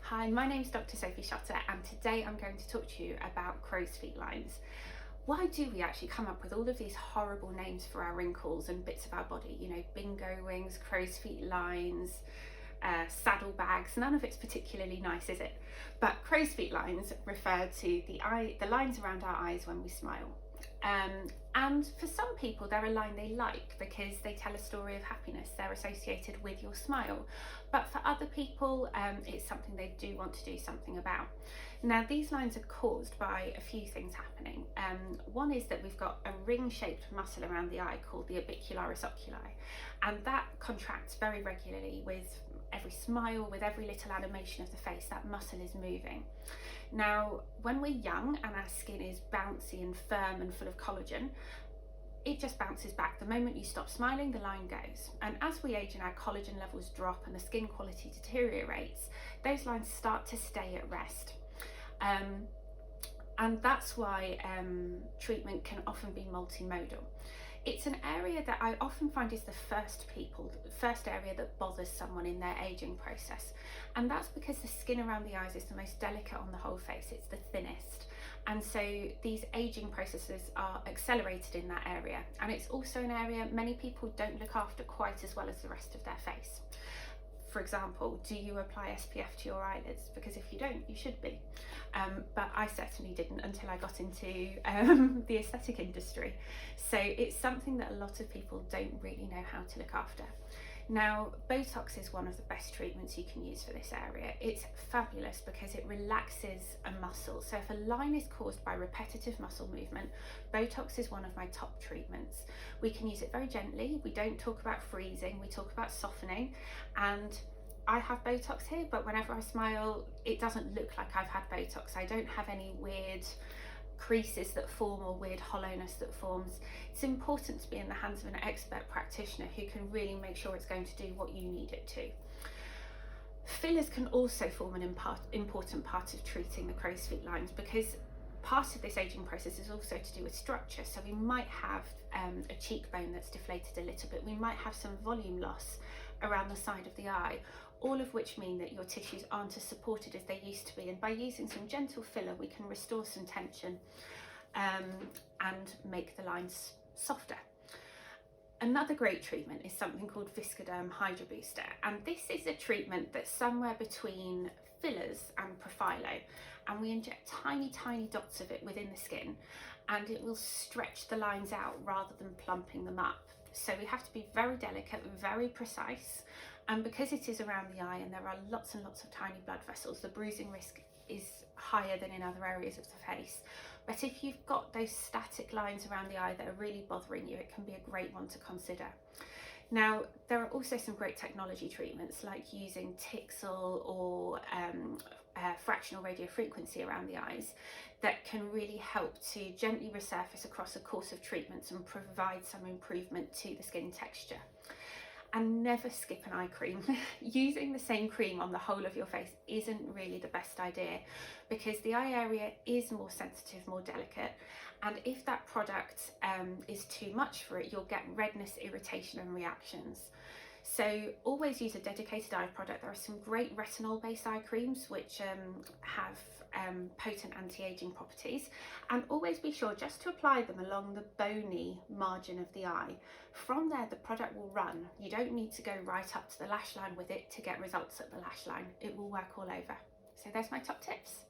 Hi, my name is Dr. Sophie and today I'm going to talk to you about crow's feet lines. Why do we actually come up with all of these horrible names for our wrinkles and bits of our body? You know, bingo wings, crow's feet lines, saddlebags. None of it's particularly nice, is it? But crow's feet lines refer to the lines around our eyes when we smile. And for some people, they're a line they like because they tell a story of happiness. They're associated with your smile. But for other people, it's something they do want to do something about. Now, these lines are caused by a few things happening. One is that we've got a ring-shaped muscle around the eye called the orbicularis oculi, and that contracts very regularly with every smile, with every little animation of the face. That muscle is moving. Now, when we're young and our skin is bouncy and firm and full of collagen, it just bounces back. The moment you stop smiling, the line goes. And as we age and our collagen levels drop and the skin quality deteriorates, those lines start to stay at rest. And that's why treatment can often be multimodal. It's an area that I often find is the first area that bothers someone in their aging process. And that's because the skin around the eyes is the most delicate on the whole face, it's the thinnest. And so these aging processes are accelerated in that area. And it's also an area many people don't look after quite as well as the rest of their face. For example, do you apply SPF to your eyelids? Because if you don't, you should be. But I certainly didn't until I got into the aesthetic industry. So it's something that a lot of people don't really know how to look after. Now, Botox is one of the best treatments you can use for this area. It's fabulous because it relaxes a muscle. So if a line is caused by repetitive muscle movement, Botox is one of my top treatments. We can use it very gently. We don't talk about freezing, we talk about softening. And I have Botox here, but whenever I smile, it doesn't look like I've had Botox. I don't have any weird creases that form or weird hollowness that forms. It's important to be in the hands of an expert practitioner who can really make sure it's going to do what you need it to. Fillers can also form an important part of treating the crow's feet lines because part of this aging process is also to do with structure. So we might have a cheekbone that's deflated a little bit. We might have some volume loss around the side of the eye, all of which mean that your tissues aren't as supported as they used to be. And by using some gentle filler, we can restore some tension and make the lines softer. Another great treatment is something called Viscoderm Hydra Booster. And this is a treatment that's somewhere between fillers and Profilo. And we inject tiny, tiny dots of it within the skin, and it will stretch the lines out rather than plumping them up. So we have to be very delicate, very precise. And because it is around the eye and there are lots and lots of tiny blood vessels, the bruising risk is higher than in other areas of the face. But if you've got those static lines around the eye that are really bothering you, it can be a great one to consider. Now, there are also some great technology treatments like using Tixel or fractional radio frequency around the eyes that can really help to gently resurface across a course of treatments and provide some improvement to the skin texture. And never skip an eye cream. Using the same cream on the whole of your face isn't really the best idea because the eye area is more sensitive, more delicate. And if that product is too much for it, you'll get redness, irritation and reactions. So always use a dedicated eye product. There are some great retinol-based eye creams which have potent anti-aging properties, and always be sure just to apply them along the bony margin of the eye. From there, the product will run. You don't need to go right up to the lash line with it to get results at the lash line. It will work all over. So there's my top tips.